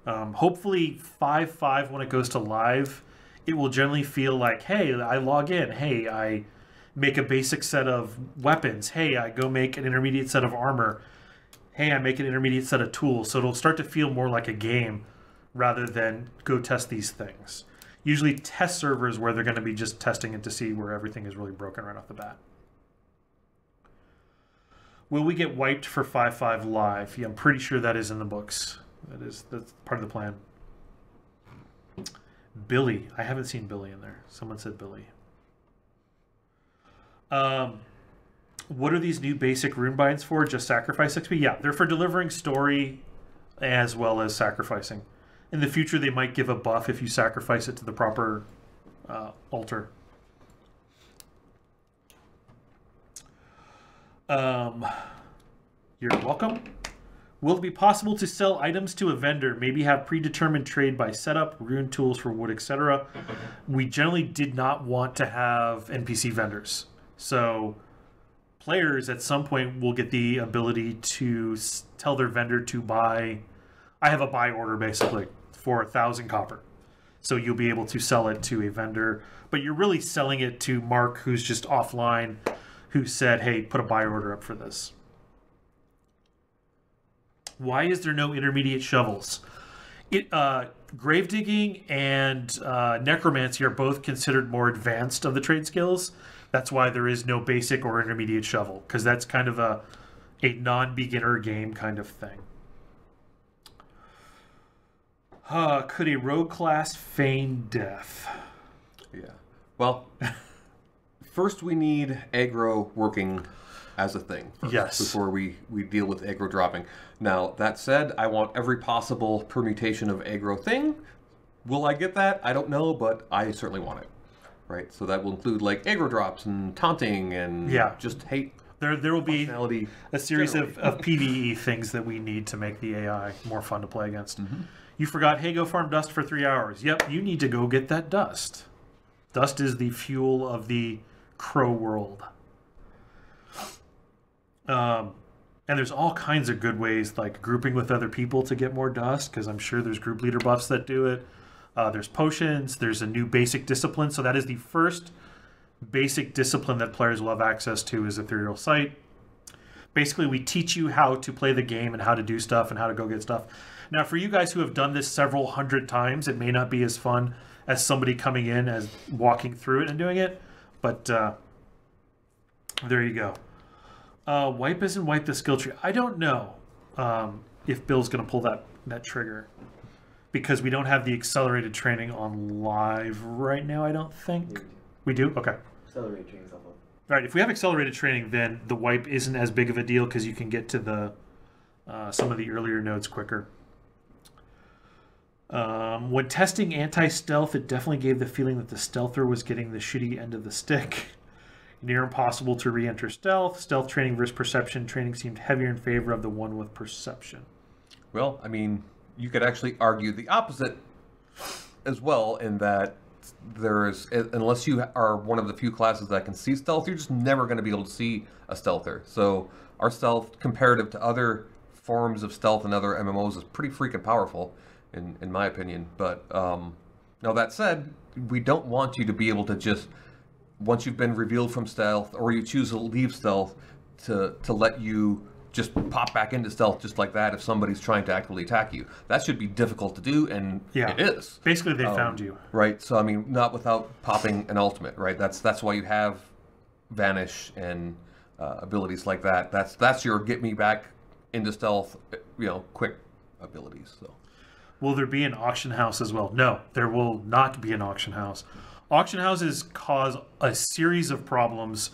Hopefully 5.5 when it goes to live, it will generally feel like, hey, I log in. Hey, I make a basic set of weapons. Hey, I go make an intermediate set of armor. Hey, I make an intermediate set of tools. So it'll start to feel more like a game rather than go test these things. Usually test servers where they're going to be just testing it to see where everything is really broken right off the bat. Will we get wiped for 5.5 live? Yeah, I'm pretty sure that is in the books. That's part of the plan. Billy. I haven't seen Billy in there. Someone said Billy. What are these new basic rune binds for? Just sacrifice XP? Yeah, they're for delivering story as well as sacrificing. In the future, they might give a buff if you sacrifice it to the proper altar. You're welcome. Will it be possible to sell items to a vendor? Maybe have predetermined trade by setup, rune tools for wood, etc. We generally did not want to have NPC vendors. So players at some point will get the ability to tell their vendor to buy. I have a buy order basically for 1,000 copper. So you'll be able to sell it to a vendor, but you're really selling it to Mark, who's just offline, who said, hey, put a buy order up for this. Why is there no intermediate shovels? Grave digging and necromancy are both considered more advanced of the trade skills. That's why there is no basic or intermediate shovel, because that's kind of a non-beginner game kind of thing. Could a rogue class feign death? Yeah. Well, first we need aggro working as a thing first, yes, before we deal with aggro dropping. Now, that said, I want every possible permutation of aggro thing. Will I get that? I don't know, but I certainly want it. Right? So that will include like aggro drops and taunting and just hate. There will be a series of PvE things that we need to make the AI more fun to play against. Mm-hmm. You forgot, hey, go farm dust for 3 hours. Yep, you need to go get that dust. Dust is the fuel of the crow world. And there's all kinds of good ways, like grouping with other people to get more dust, because I'm sure there's group leader buffs that do it. There's potions. There's a new basic discipline. So that is the first basic discipline that players will have access to, is Ethereal Sight. Basically, we teach you how to play the game and how to do stuff and how to go get stuff. Now, for you guys who have done this several hundred times, it may not be as fun as somebody coming in as walking through it and doing it, but There you go. Wipe isn't wipe the skill tree. I don't know if Bill's going to pull that trigger because we don't have the accelerated training on live right now, I don't think. We do? Okay. Accelerated training is helpful. All right, if we have accelerated training, then the wipe isn't as big of a deal because you can get to the some of the earlier nodes quicker. When testing anti-stealth, it definitely gave the feeling that the stealther was getting the shitty end of the stick. Near impossible to re-enter stealth. Stealth training versus perception training seemed heavier in favor of the one with perception. Well, I mean, you could actually argue the opposite as well, in that unless you are one of the few classes that can see stealth, you're just never going to be able to see a stealther. So our stealth, comparative to other forms of stealth and other MMOs, is pretty freaking powerful, in my opinion. But now that said, we don't want you to be able to just, once you've been revealed from stealth, or you choose to leave stealth, to let you just pop back into stealth just like that if somebody's trying to actively attack you. That should be difficult to do, and yeah, it is. Basically, they found you. Right, so I mean, not without popping an ultimate, right? That's why you have Vanish and abilities like that. That's your get me back into stealth, quick abilities. So, will there be an auction house as well? No, there will not be an auction house. Auction houses cause a series of problems.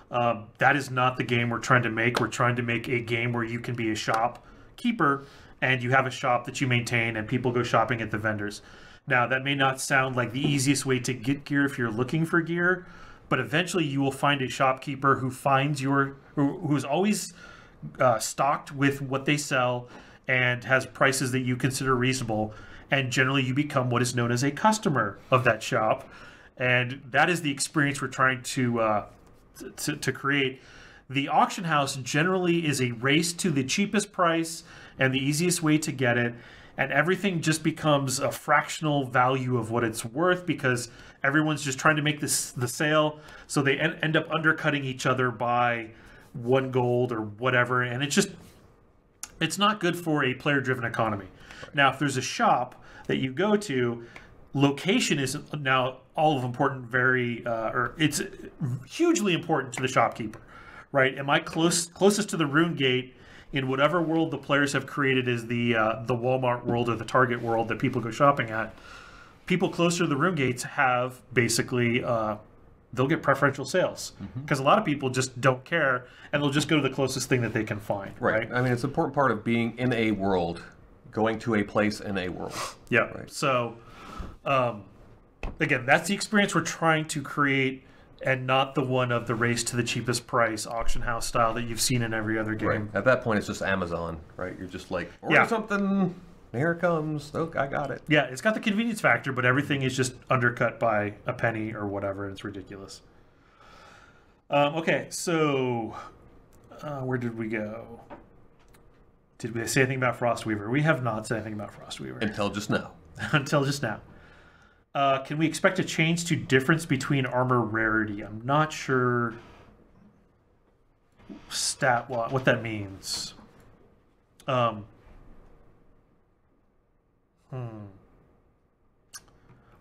That is not the game we're trying to make. We're trying to make a game where you can be a shopkeeper and you have a shop that you maintain and people go shopping at the vendors. Now, that may not sound like the easiest way to get gear if you're looking for gear, but eventually you will find a shopkeeper who finds who's always stocked with what they sell and has prices that you consider reasonable. And generally you become what is known as a customer of that shop. And that is the experience we're trying to create. The auction house generally is a race to the cheapest price and the easiest way to get it, and everything just becomes a fractional value of what it's worth because everyone's just trying to make the sale, so they end up undercutting each other by 1 gold or whatever, and it's not good for a player-driven economy. Now, if there's a shop that you go to, location is now all of important, or it's hugely important to the shopkeeper, right? Am I closest to the rune gate in whatever world the players have created as the Walmart world or the Target world that people go shopping at? People closer to the rune gates have basically they'll get preferential sales because a lot of people just don't care and they'll just go to the closest thing that they can find. Right. I mean, it's an important part of being in a world, going to a place in a world. Yeah. Right. So. Again, that's the experience we're trying to create, and not the one of the race to the cheapest price auction house style that you've seen in every other game. Right. At that point, it's just Amazon, right? You're just like, order something, here it comes. Oh, I got it. Yeah, it's got the convenience factor, but everything is just undercut by a penny or whatever, and it's ridiculous. Okay, so where did we go? Did we say anything about Frostweaver? We have not said anything about Frostweaver. Until just now. Until just now. Can we expect a change to difference between armor rarity? I'm not sure what that means. I'm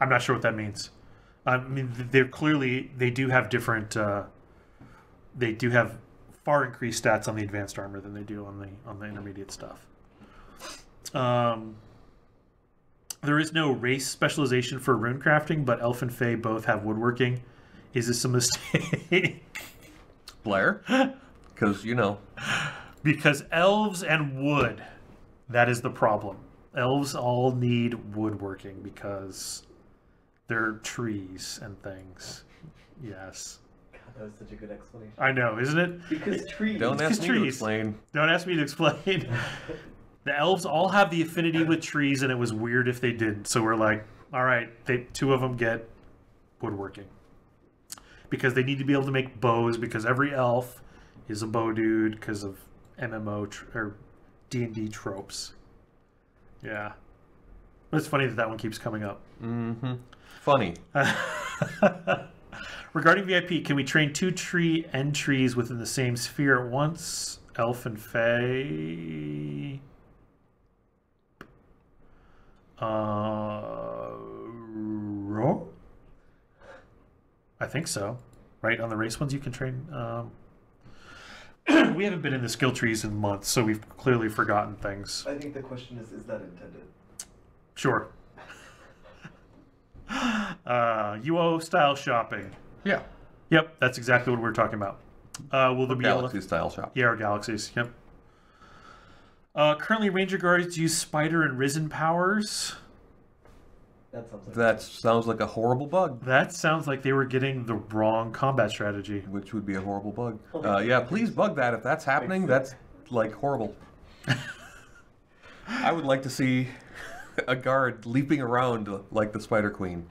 not sure what that means. I mean, they do have different. They do have far increased stats on the advanced armor than they do on the intermediate stuff. There is no race specialization for rune crafting, but Elf and Fae both have woodworking. Is this a mistake? Blair? Because, Because elves and wood. That is the problem. Elves all need woodworking because they're trees and things. Yes. God, that was such a good explanation. I know, isn't it? Because trees. Don't ask me to explain. Don't ask me to explain. The elves all have the affinity with trees, and it was weird if they didn't. So we're like, all right, 2 of them get woodworking. Because they need to be able to make bows, because every elf is a bow dude because of MMO or D&D tropes. Yeah. But it's funny that one keeps coming up. Mm-hmm. Funny. Regarding VIP, can we train 2 tree entries within the same sphere at once? Elf and Fae... I think so. Right? On the race ones you can train. we haven't been in the skill trees in months, so we've clearly forgotten things. I think the question is that intended? Sure. UO style shopping. Yeah. Yep, that's exactly what we're talking about. Will there be Galaxy style shop. Yeah, or galaxies. Yep. Currently, Ranger Guards use Spider and Risen powers. That Sounds like a horrible bug. That sounds like they were getting the wrong combat strategy. Which would be a horrible bug. Yeah, please bug that if that's happening. That's like horrible. I would like to see a guard leaping around like the Spider Queen.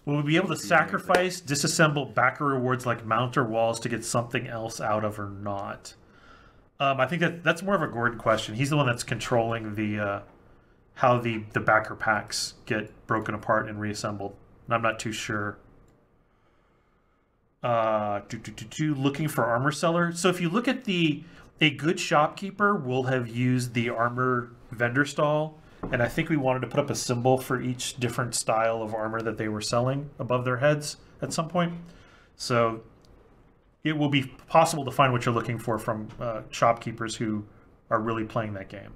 Will we be able to sacrifice, disassemble backer rewards like mount or walls to get something else out of or not? I think that's more of a Gordon question. He's the one that's controlling the how the backer packs get broken apart and reassembled. And I'm not too sure. Looking for armor seller. So if you look at a good shopkeeper will have used the armor vendor stall. And I think we wanted to put up a symbol for each different style of armor that they were selling above their heads at some point. So it will be possible to find what you're looking for from shopkeepers who are really playing that game.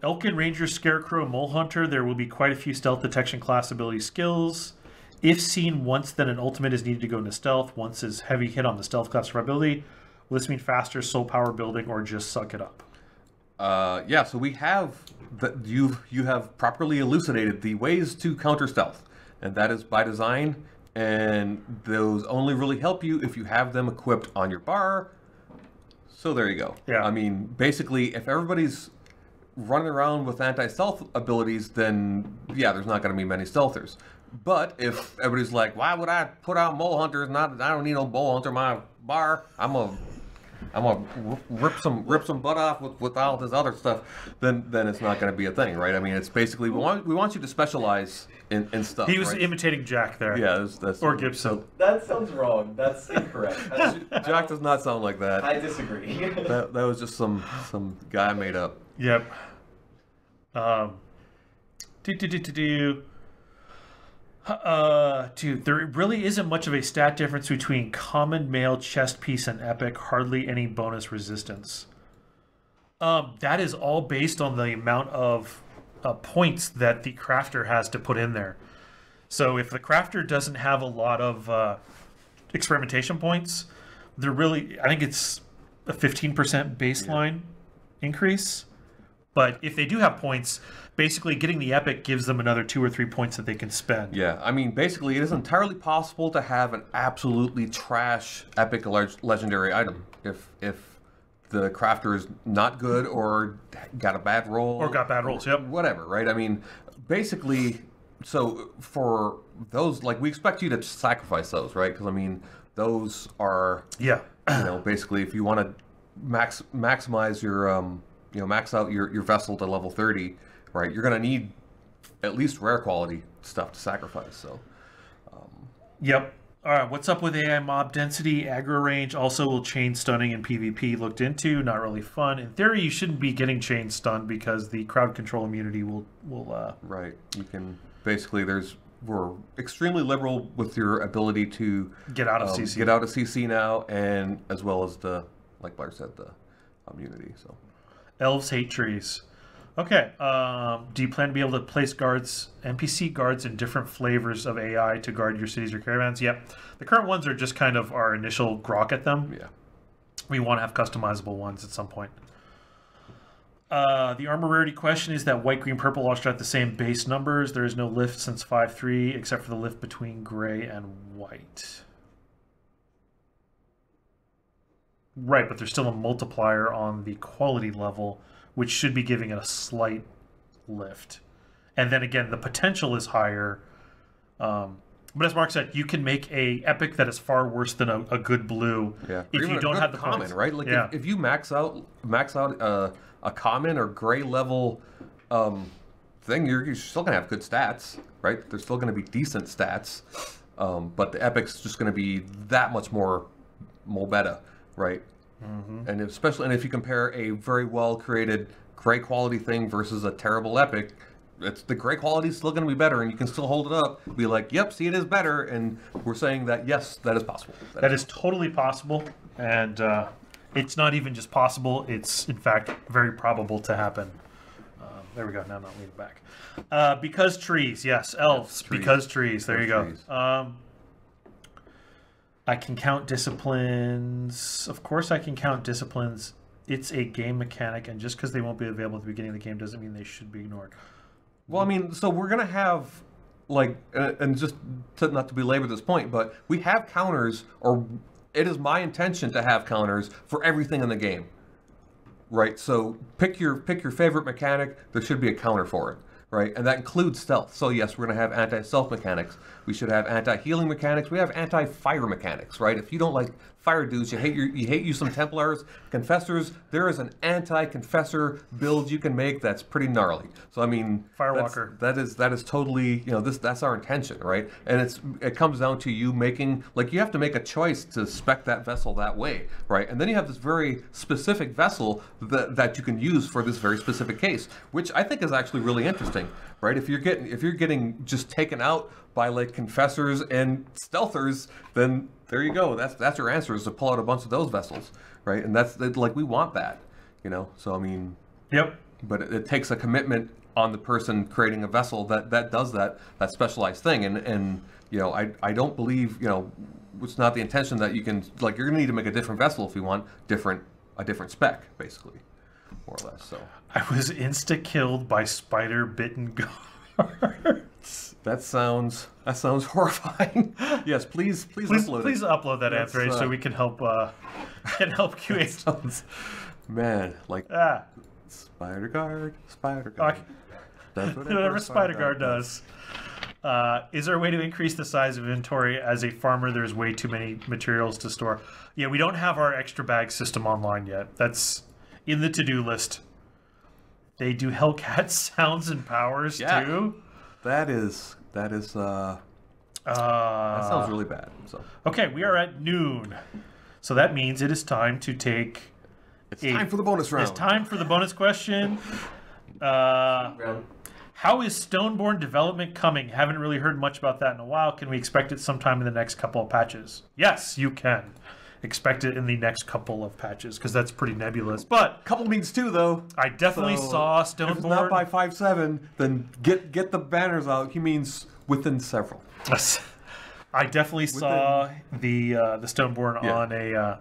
Elkin, Ranger, Scarecrow, Mole Hunter. There will be quite a few stealth detection class ability skills. If seen once, then an ultimate is needed to go into stealth. Once is heavy hit on the stealth class ability. Will this mean faster soul power building or just suck it up? Yeah, so we have you have properly elucidated the ways to counter stealth, and that is by design. And those only really help you if you have them equipped on your bar. So there you go. Yeah. I mean, basically, if everybody's running around with anti-stealth abilities, then yeah, there's not going to be many stealthers. But if everybody's like, why would I put out mole hunters? I don't need no mole hunter in my bar. I'm gonna rip some butt off with all this other stuff. Then it's not going to be a thing, right? I mean, it's basically we want you to specialize in stuff. He was right? imitating Jack there. Yeah, that's or Gibson. That sounds wrong. That's incorrect. Jack does not sound like that. I disagree. That was just some guy made up. Yep. Dude, there really isn't much of a stat difference between common, male, chest piece, and epic. Hardly any bonus resistance. That is all based on the amount of points that the crafter has to put in there. So if the crafter doesn't have a lot of experimentation points, they're really, I think it's a 15% baseline increase. But if they do have points, basically getting the epic gives them another 2 or 3 points that they can spend. Yeah, I mean, basically, it is entirely possible to have an absolutely trash epic legendary item if the crafter is not good or got a bad roll. Or got bad rolls, yep. Whatever, right? I mean, basically, so for those, like, we expect you to sacrifice those, right? Because, I mean, those are, yeah, basically, if you want to maximize your, max out your vessel to level 30, right? You're going to need at least rare quality stuff to sacrifice. So, yep. All right. What's up with AI mob density? Aggro range also will chain stunning in PvP looked into. Not really fun. In theory, you shouldn't be getting chain stunned because the crowd control immunity will. Right. You can basically we're extremely liberal with your ability to get out of CC. Get out of CC now, and as well as like Blair said, the immunity. So. Elves hate trees. Okay. Do you plan to be able to place NPC guards in different flavors of AI to guard your cities or caravans? Yep. The current ones are just kind of our initial grok at them. Yeah. We want to have customizable ones at some point. The armor rarity question is that white, green, purple all start at the same base numbers. There is no lift since 5.3 except for the lift between gray and white. Right, but there's still a multiplier on the quality level, which should be giving it a slight lift. And then again, the potential is higher. But as Mark said, you can make a epic that is far worse than a good blue if you don't have the common, points. right? Like if you max out a common or gray level thing, you're still gonna have good stats, right? There's still gonna be decent stats, but the epic's just gonna be that much more meta. Right, and if you compare a very well created, great quality thing versus a terrible epic, it's the gray quality is still going to be better, and you can still hold it up. Be like, yep, see, it is better, and we're saying that yes, that is possible. That is totally possible, and it's not even just possible; it's in fact very probable to happen. There we go. Now I'm not leaning back. Because trees, yes, elves. Trees. Because trees. There you go. Trees. I can count disciplines. Of course, I can count disciplines. It's a game mechanic, and just because they won't be available at the beginning of the game doesn't mean they should be ignored. Well, I mean, so we're going to have, like, and just not to belabor this point, but we have counters, or it is my intention to have counters for everything in the game. Right? So pick your favorite mechanic, there should be a counter for it. Right? And that includes stealth. So yes, we're going to have anti-stealth mechanics. We should have anti-healing mechanics. We have anti-fire mechanics, right? If you don't like fire dudes, you hate you some Templars, Confessors, there is an anti-Confessor build you can make that's pretty gnarly. So I mean, Firewalker. That is totally, you know, that's our intention, right? And it comes down to you making, like, you have to make a choice to spec that vessel that way, right? And then you have this very specific vessel that you can use for this very specific case, which I think is actually really interesting, right? If you're getting just taken out by like Confessors and Stealthers, then there you go. That's your answer, is to pull out a bunch of those vessels, right? And that's like, we want that, you know. So I mean, yep. But it takes a commitment on the person creating a vessel that does that specialized thing, and you know, I don't believe, you know, it's not the intention that you can, like, you're gonna need to make a different vessel if you want a different spec, basically, more or less. So I was insta killed by spider bitten guards. That sounds horrifying. Yes, please upload it. Please upload that answer so we can help QA. Man, like spider guard. That's whatever spider guard does. Is there a way to increase the size of inventory? As a farmer, there's way too many materials to store. Yeah, we don't have our extra bag system online yet. That's in the to-do list. They do hellcat sounds and powers too. That sounds really bad. So okay, we are at noon, so that means it is time to take. It's time for the bonus round. It's time for the bonus question. How is Stoneborn development coming? Haven't really heard much about that in a while. Can we expect it sometime in the next couple of patches? Yes, you can. Expect it in the next couple of patches, because that's pretty nebulous. But couple means two, though. I definitely saw Stoneborn. If it's not by 5/7, then get the banners out. He means within several. I definitely saw the Stoneborn on a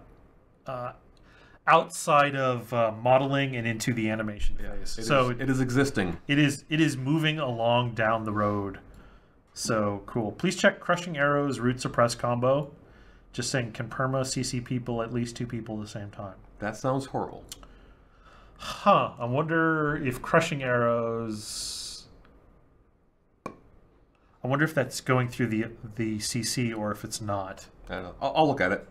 outside of modeling and into the animation phase. So it is existing. It is moving along down the road. So cool. Please check crushing arrows root suppress combo. Just saying, can perma CC people at least 2 people at the same time? That sounds horrible. Huh. I wonder if crushing arrows... I wonder if that's going through the CC or if it's not. I don't know. I'll look at it.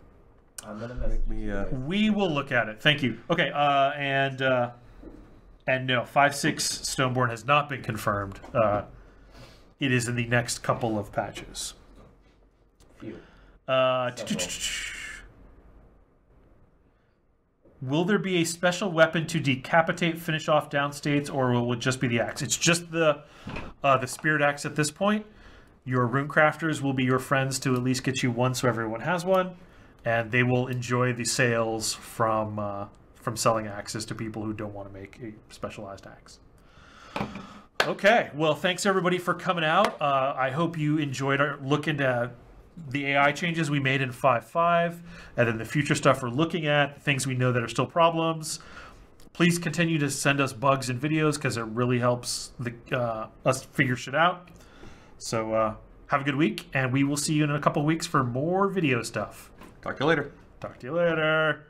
I'm gonna message me. We will look at it. Thank you. Okay, and no, 5/6 Stoneborn has not been confirmed. It is in the next couple of patches. Few. Will there be a special weapon to decapitate, finish off downstates, or will it just be the axe? It's just the spirit axe at this point. Your rune crafters will be your friends to at least get you one, so everyone has one, and they will enjoy the sales from selling axes to people who don't want to make a specialized axe. Okay, well, thanks everybody for coming out. I hope you enjoyed our look into the AI changes we made in 5.5, and then the future stuff we're looking at, things we know that are still problems. Please continue to send us bugs and videos, because it really helps us figure shit out. So have a good week, and we will see you in a couple of weeks for more video stuff. Talk to you later. Talk to you later.